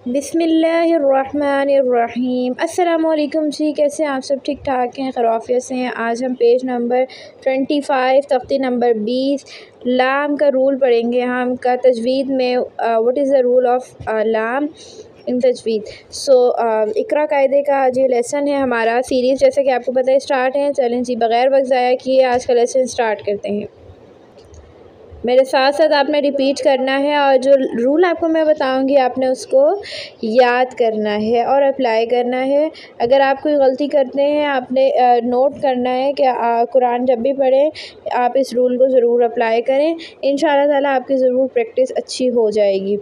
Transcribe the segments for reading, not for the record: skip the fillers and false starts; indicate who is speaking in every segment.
Speaker 1: बिस्मिल्लाहिर्रहमानिर्रहीम। अस्सलामुअलैकुम जी, कैसे हैं आप सब? ठीक ठाक हैं, खैरियत से हैं। आज हम पेज नंबर 25 तख्ती नंबर 20 लाम का रूल पढ़ेंगे। हम का तजवीद में what is the rule of लाम इन तजवीद। इकरा कायदे का आज ये लेसन है हमारा सीरीज़, जैसे कि आपको पता है स्टार्ट है। चलें जी, बग़ैर वक्त ज़ाया किए आज का लेसन स्टार्ट करते हैं। मेरे साथ साथ आपने रिपीट करना है और जो रूल आपको मैं बताऊंगी आपने उसको याद करना है और अप्लाई करना है। अगर आप कोई गलती करते हैं आपने नोट करना है कि कुरान जब भी पढ़ें आप इस रूल को ज़रूर अप्लाई करें। इंशाअल्लाह ताला आपकी ज़रूर प्रैक्टिस अच्छी हो जाएगी।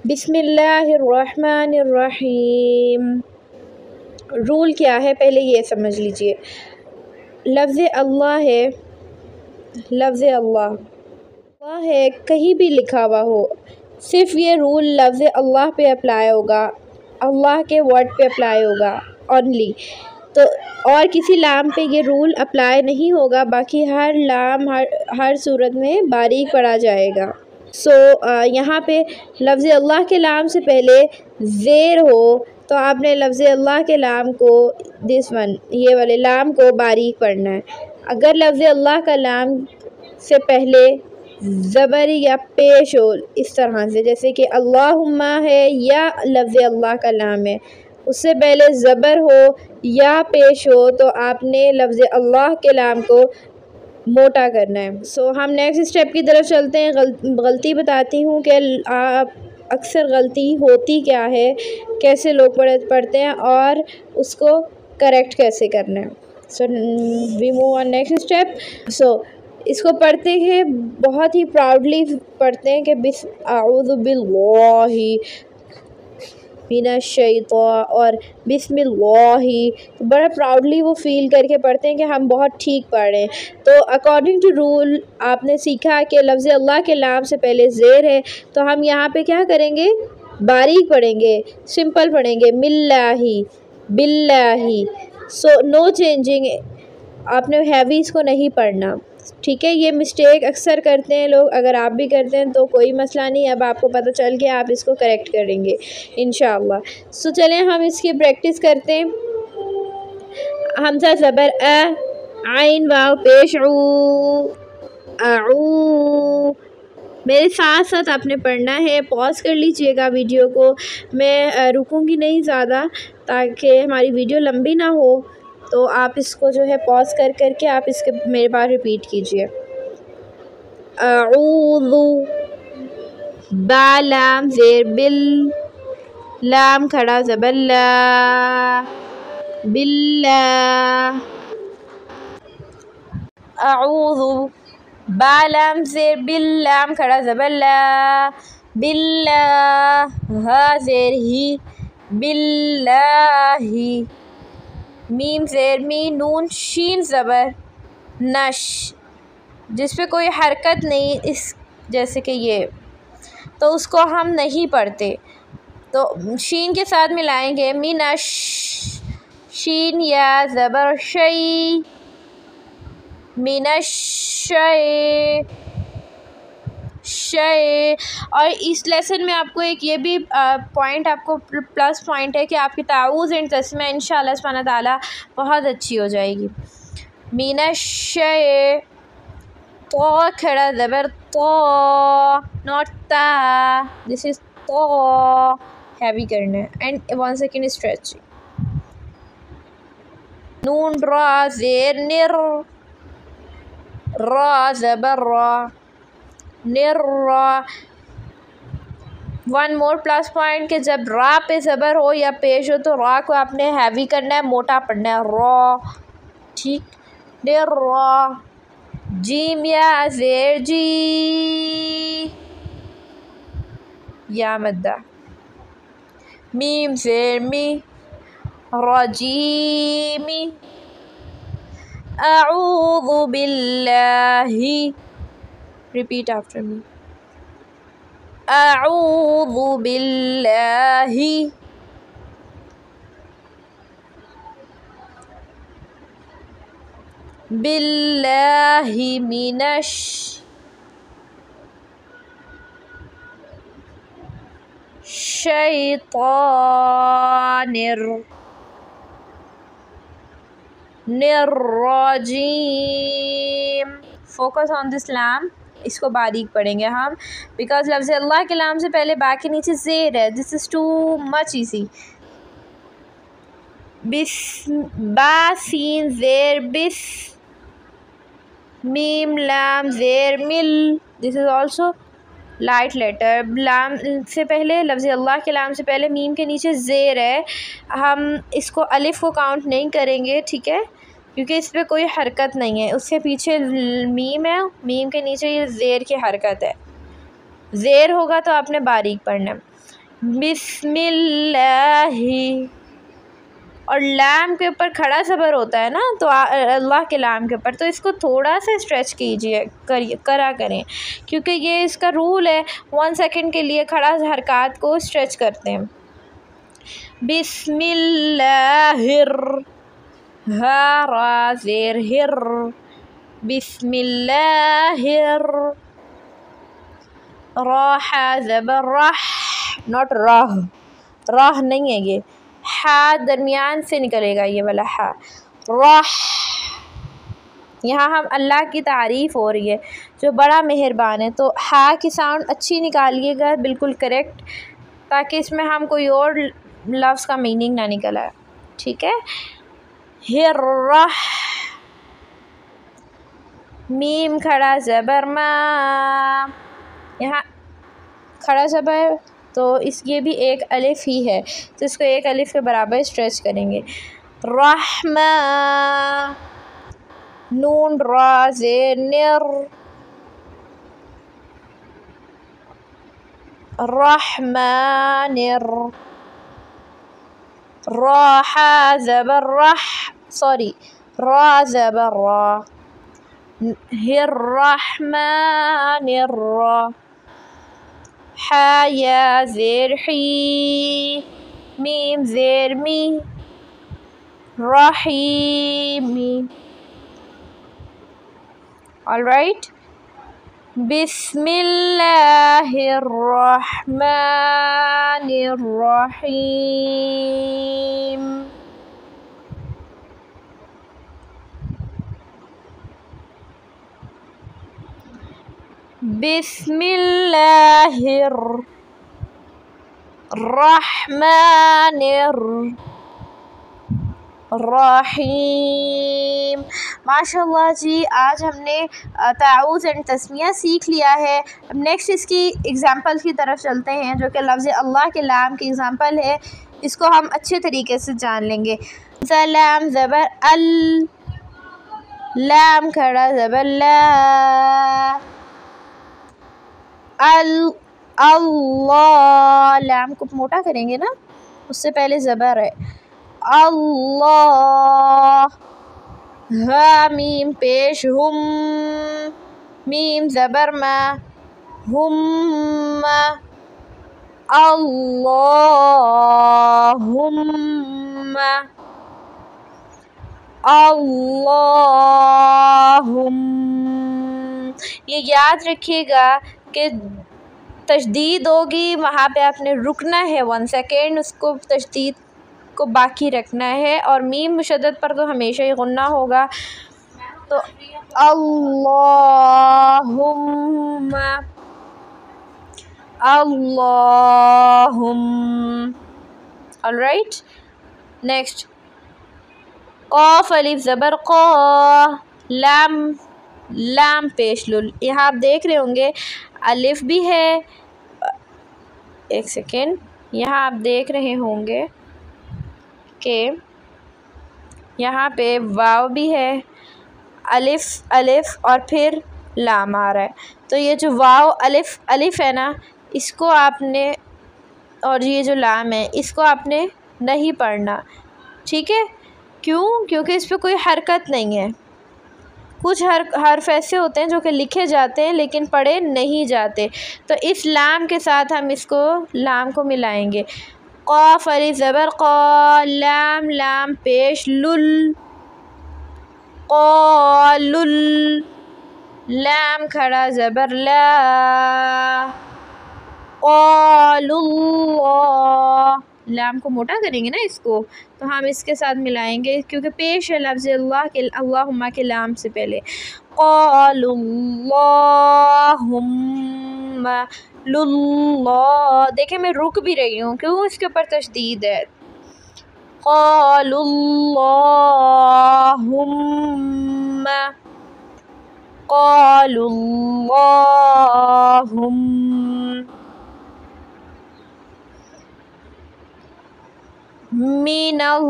Speaker 1: बिस्मिल्लाहिर्रहमानिर्रहीम। रूल क्या है पहले ये समझ लीजिए। लफ्ज़ अल्लाह है, लफ्ज़ अल्लाह है, कहीं भी लिखा हुआ हो, सिर्फ ये रूल लफ्ज़ अल्लाह पे अप्लाई होगा, अल्लाह के वर्ड पे अप्लाई होगा ओनली। तो और किसी लाम पे ये रूल अप्लाई नहीं होगा, बाकी हर लाम हर सूरत में बारीक पढ़ा जाएगा। यहाँ पे लफ्ज़ अल्लाह के लाम से पहले ज़ेर हो तो आपने लफ्ज़ अल्लाह के लाम को ये वाले लाम को बारीक पढ़ना है। अगर लफ्ज़ अल्लाह का लाम से पहले ज़बर या पेश हो, इस तरह से जैसे कि अल्लाहुम्मा है या लफ्ज़ अल्लाह का लाम है, उससे पहले ज़बर हो या पेश हो तो आपने लफ्ज़ अल्लाह के लाम को मोटा करना है। हम नेक्स्ट स्टेप की तरफ चलते हैं। गलती बताती हूँ कि आप अक्सर गलती होती क्या है, कैसे लोग पढ़ते हैं और उसको करेक्ट कैसे करना है। We move on next step. इसको पढ़ते हैं, बहुत ही प्राउडली पढ़ते हैं कि आऊज़ु बिल्लाहि मिनश्शैतान और बिस्मिल्लाहि, तो बड़ा प्राउडली वो फील करके पढ़ते हैं कि हम बहुत ठीक पढ़ रहे हैं। तो अकॉर्डिंग टू रूल आपने सीखा कि लफ्ज़ अल्लाह के लाम से पहले ज़ेर है, तो हम यहाँ पे क्या करेंगे, बारीक पढ़ेंगे, सिंपल पढ़ेंगे, मिल्लाही बिल्लाही। नो चेंजिंग, आपने हैवी इसको नहीं पढ़ना, ठीक है। ये मिस्टेक अक्सर करते हैं लोग, अगर आप भी करते हैं तो कोई मसला नहीं, अब आपको पता चल गया, आप इसको करेक्ट करेंगे इंशाअल्लाह। चलें हम इसकी प्रैक्टिस करते हैं। हमज़ा ज़बर अ, आइन वाव पेश ऊ, मेरे साथ साथ आपने पढ़ना है। पॉज कर लीजिएगा वीडियो को, मैं रुकूंगी नहीं ज़्यादा ताकि हमारी वीडियो लंबी ना हो। तो आप इसको जो है पॉज करके आप इसके मेरे पास रिपीट कीजिए। अऊज़ु, बा लाम ज़ेर बिल, लाम खड़ा ज़बर ला, बिल्ला। अऊज़ु, बा लाम ज़ेर बिल, लाम खड़ा ज़बर ला, बिल्ला, हा ज़ेर ही, बिल्लाही। मीम ज़ेर मी, नून शीन ज़बर नश, जिस पे कोई हरकत नहीं, इस जैसे कि ये, तो उसको हम नहीं पढ़ते, तो शीन के साथ मिलाएंगे। मिनश, शीन या ज़बर शई, मिनश शय, शय। और इस लेसन में आपको एक ये भी पॉइंट, आपको प्लस पॉइंट है कि आपकी ताऊज़ एंड तस्मीह इंशाअल्लाह सुब्हाना ताला बहुत अच्छी हो जाएगी। मिनश शय, तो खड़ा ज़बर तो, नॉट ता, दिस इज तो, हैवी करना है। And 1 second stretch. नून रा ज़ेर निर, रा ज़बर रा, निर रा। 1 मोर प्लस पॉइंट कि जब रा पे ज़बर हो या पेश हो तो रा को आपने हैवी करना है, मोटा पढ़ना है, रा, ठीक। निर रा। जीम या ज़ेर जी, या मद्दा। मीम ज़ेर मी, रजीमी। अऊज़ु बिल्लाही, रिपीट आफ्टर मी, अऊज़ु बिल्लाही, बिल्लाहि मिनश, शैतानिर रजीम। फोकस ऑन दिस लाम, इसको बारीक पढ़ेंगे हम, बिकॉज लफ्ज़ अल्लाह के लाम से पहले बा के नीचे ज़ेर है। This is too much easy. बिस, बा सीन ज़ेर बिस, मीम लाम ज़ेर मिल। This is also light letter. लाम से पहले, लफ्ज़ अल्लाह के लाम से पहले मीम के नीचे ज़ेर है। हम इसको अलिफ़ को काउंट नहीं करेंगे, ठीक है, क्योंकि इस पर कोई हरकत नहीं है। उससे पीछे मीम है, मीम के नीचे ये ज़ेर की हरकत है। ज़ेर होगा तो आपने बारीक पढ़ना। बिस्मिल्लाही, और लाम के ऊपर खड़ा ज़बर होता है ना, तो अल्लाह के लाम के ऊपर, तो इसको थोड़ा सा स्ट्रेच कीजिए, करा करें, क्योंकि ये इसका रूल है। 1 सेकंड के लिए खड़ा हरकत को स्ट्रेच करते हैं। बिस्मिल्लाहिर, हा रा ज़ेर हिर, बिस्मिल्लाहिर, राह ज़बर राह, नॉट राह, राह नहीं है ये, हा दरमियान से निकलेगा ये वाला हा, राह। यहाँ हम अल्लाह की तारीफ़ हो रही है जो बड़ा मेहरबान है, तो हा की साउंड अच्छी निकालिएगा, बिल्कुल करेक्ट, ताकि इसमें हम कोई और लफ्ज़ का मीनिंग ना निकल आए, ठीक है। हिर राह, मीम खड़ा ज़बर मा, यहाँ खड़ा ज़बर, तो इस ये भी एक अलिफ ही है, तो इसको एक अलिफ के बराबर स्ट्रेच करेंगे। रहमा, नून रा ज़ेर निर, रहमानिर, राहा ज़बर राह, सॉरी, रा ज़बर रा, हिर रहमानिर रा, हा या ज़ेर ही, मीम ज़ेर मी, रहीमी। ऑलराइट, बिस्मिल्लाहिर्रहमानिर्रहीम। बिस्मिल्लाहिर्रहमानिर्रहीम। माशाल्लाह जी, आज हमने ताउज़ एंड तस्मिया सीख लिया है। अब नेक्स्ट इसकी एग्ज़ाम्पल की तरफ चलते हैं, जो कि लफ्ज़ अल्लाह के लाम की एग्ज़ाम्पल है। इसको हम अच्छे तरीके से जान लेंगे। लाम ज़बर अल, लाम खड़ा ज़बर ला, अल, अल्लाह, लाम को मोटा करेंगे ना, उससे पहले ज़बर है। अल्लाह, हा मीम पेश हुम, मीम ज़बर मा, हुम्मा, अल्लाहुम्मा, अल्लाहुम्म। ये याद रखिएगा कि तशदीद होगी, वहाँ पे आपने रुकना है 1 सेकेंड, उसको तशदीद को बाकी रखना है, और मीम मुशद्दद पर तो हमेशा ही गुन्ना होगा। तो अल्लाहुम्मा, अल्लाहुम्म। ऑलराइट, नेक्स्ट, क़ाफ़ अलिफ ज़बर क़ा, लाम, लाम पेश लुल। यहाँ आप देख रहे होंगे अलिफ भी है, 1 सेकेंड, यहाँ आप देख रहे होंगे कि यहाँ पे वाव भी है, अलिफ अलिफ और फिर लाम आ रहा है। तो ये जो वाव अलिफ अलिफ है ना, इसको आपने, और ये जो लाम है, इसको आपने नहीं पढ़ना, ठीक है। क्यों? क्योंकि इस पर कोई हरकत नहीं है। कुछ हर्फ ऐसे होते हैं जो कि लिखे जाते हैं लेकिन पढ़े नहीं जाते, तो इस लाम के साथ हम इसको लाम को मिलाएंगे। क़ाफ़ अलिफ ज़बर क़ा, लाम, लाम पेश लुल, क़ालुल, लाम खड़ा ज़बर ला, क़ालुल्लाह, लाम को मोटा करेंगे ना इसको, तो हम इसके साथ मिलाएंगे क्योंकि पेश है लफ्ज़ अल्लाह के अल्लाहुम्मा के लाम से पहले। क़ालुल्लाहुम्मा लुल्लाह, देखें मैं रुक भी रही हूँ, क्यों इसके ऊपर तशदीद है। क़ालुल्लाहुम्मा मीनल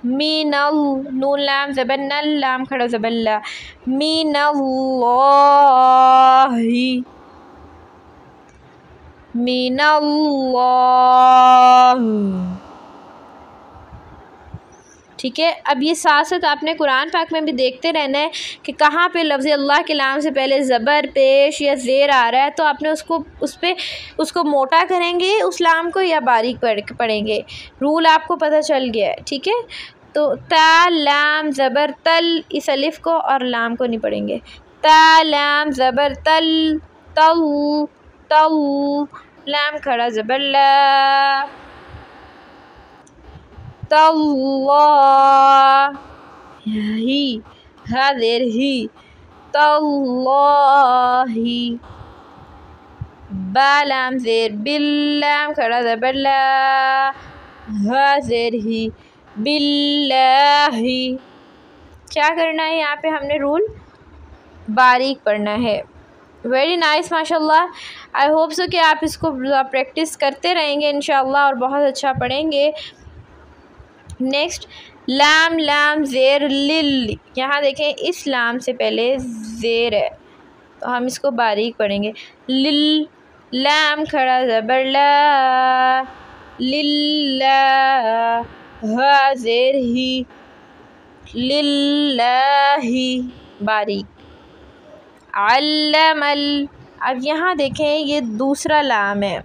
Speaker 1: मीनल, नून लाम ज़बर नल, लाम खड़ा ज़बर ला, मीनल्लाही मीनल्लाह। ठीक है, अब ये साथ साथ आपने कुरान पाक में भी देखते रहना है कि कहाँ पे लफ्ज़ अल्लाह के लाम से पहले ज़बर पेश या ज़ेर आ रहा है, तो आपने उसको मोटा करेंगे उस लाम को या बारीक पढ़ेंगे। रूल आपको पता चल गया है। ठीक है, तो ता लाम ज़बर तल, इस अलिफ को और लाम को नहीं पढ़ेंगे। ता लाम ज़बर तल तल तल, लाम खड़ा ज़बर ला, तल्लाही, हा ज़ेर ही, तल्लाही, बा लाम ज़ेर बिल, लाम खड़ा ज़बर ला, हा ज़ेर ही, बिल्लाही। क्या करना है यहाँ पे, हमने रूल बारीक पढ़ना है। वेरी नाइस, माशाल्लाह। आई होप सो कि आप इसको प्रैक्टिस करते रहेंगे इंशाल्लाह और बहुत अच्छा पढ़ेंगे। नेक्स्ट, लाम लाम ज़ेर लिल, यहाँ देखें इस लाम से पहले ज़ेर है तो हम इसको बारीक पढ़ेंगे। लिल, लाम खड़ा ज़बर ला, लिल्ला, हा ज़ेर ही, लिल्लाही, बारीक। अल्लमल, अब यहाँ देखें ये दूसरा लाम है।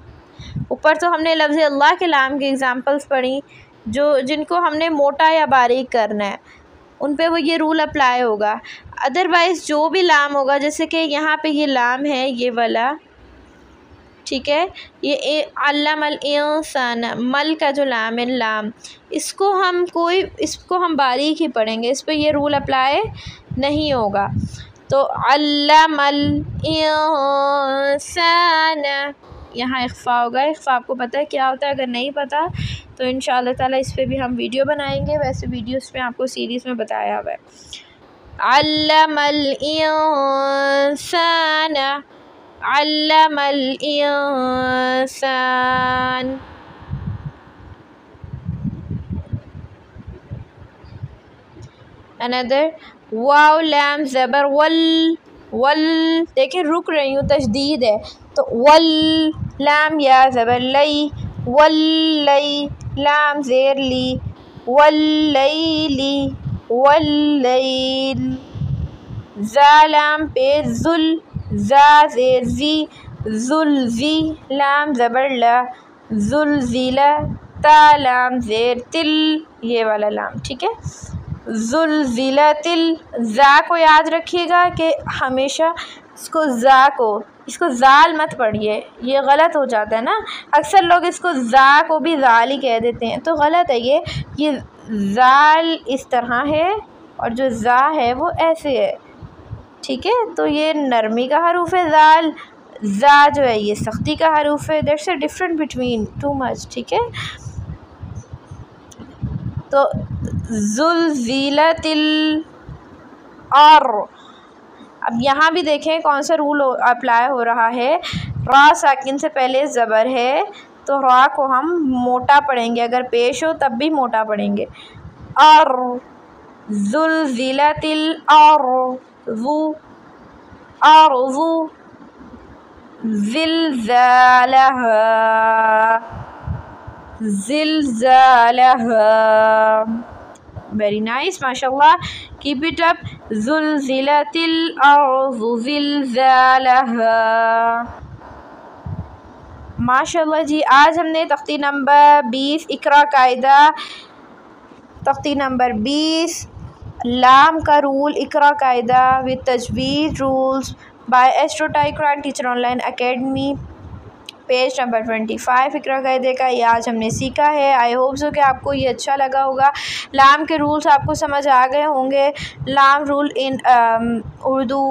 Speaker 1: ऊपर तो हमने लफ्ज़ अल्लाह के लाम की एग्ज़ाम्पल्स पढ़ी, जिनको हमने मोटा या बारीक करना है उन पे वो ये रूल अप्लाई होगा। अदरवाइज़ जो भी लाम होगा, जैसे कि यहाँ पे ये लाम है ये वाला, ठीक है, ये अल्लमल इंसान, मल का जो लाम है लाम, इसको हम बारीक ही पढ़ेंगे, इस पर ये रूल अप्लाई नहीं होगा। तो अल्लमल इंसान, यहाँ इख्फा होगा। इख्फा आपको पता है क्या होता है, अगर नहीं पता तो इंशाअल्लाह ताला इस पर भी हम वीडियो बनाएंगे, वैसे वीडियोस में आपको सीरीज़ में बताया हुआ है। अल्लमल इंसान, अल्लमल इंसान। अनदर, वाव लाम ज़बर वल, वल, देखिए रुक रही हूँ, तशदीद है, तो वल, लाम या ज़बर लई, वल्लई, लाम ज़ेर ली, वल्लैली, वल्लैल, ज़ा लाम पे ज़ुल, ज़ा ज़ेर ज़ी, ज़ुलज़ी, लाम ज़बर ला, ज़ुलज़िला, ता लाम ज़ेर तिल, ये वाला लाम, ठीक है। ज़ुलज़िलतिल, ज़ा को याद रखिएगा कि हमेशा इसको ज़ाल मत पढ़िए, ये गलत हो जाता है ना। अक्सर लोग इसको ज़ा को भी ज़ाल ही कह देते हैं, तो गलत है ये ज़ाल इस तरह है और जो ज़ा है वो ऐसे है, ठीक है। तो ये नरमी का हरूफ है ज़ाल, ज़ा जो है ये सख्ती का हरूफ है। That's a different between too much, ठीक है। तो ज़ुलज़िलतिल, और अब यहाँ भी देखें कौन सा रूल अप्लाई हो रहा है। रा साकिन से पहले ज़बर है तो रा को हम मोटा पढ़ेंगे, अगर पेश हो तब भी मोटा पढ़ेंगे। और ज़ुलज़िलतिल अर्ज़ु, अर्ज़ु, ज़िलज़ालहा, ज़िलज़ालहा। वेरी नाइस, माशाल्लाह, कीप इट अप। ज़ुलज़िलतिल अर्ज़ु ज़िलज़ालहा। माशाल्लाह जी। आज हमने तख्ती नंबर 20 इकरा कायदा, तख्ती नंबर 20 लाम का रूल, इकरा कायदा विद तजवीज़ रूल्स बाय एस्ट्रो टाइक्रान teacher online academy page number 25 इकरा कायदे का ये आज हमने सीखा है। आई होप सो कि आपको ये अच्छा लगा होगा। लाम के रूल्स आपको समझ आ गए होंगे। लाम रूल इन उर्दू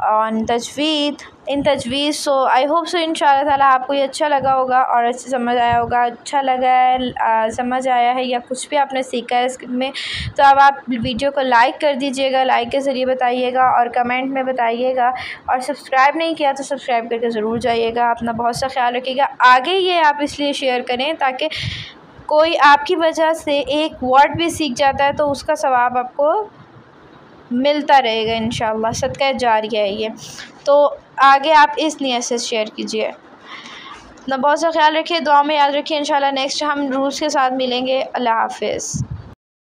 Speaker 1: ऑन तजवीद इन तजवीज़। सो आई होप सो इंशाल्लाह ताला आपको ये अच्छा लगा होगा और अच्छे समझ आया होगा। अच्छा लगा है, समझ आया है या कुछ भी आपने सीखा है इसमें, तो अब आप वीडियो को लाइक कर दीजिएगा, लाइक के ज़रिए बताइएगा और कमेंट में बताइएगा। और सब्सक्राइब नहीं किया तो सब्सक्राइब करके ज़रूर जाइएगा। अपना बहुत सा ख्याल रखिएगा। आगे ये आप इसलिए शेयर करें ताकि कोई आपकी वजह से एक वर्ड भी सीख जाता है तो उसका सवाब आपको मिलता रहेगा इंशाल्लाह। सदका जारिया है ये। तो आगे आप इस नीयत से शेयर कीजिए। अपना बहुत सा ख्याल रखिए, दुआ में याद रखिए। इंशाल्लाह नेक्स्ट हम रूल्स के साथ मिलेंगे। अल्लाह हाफ़िज़।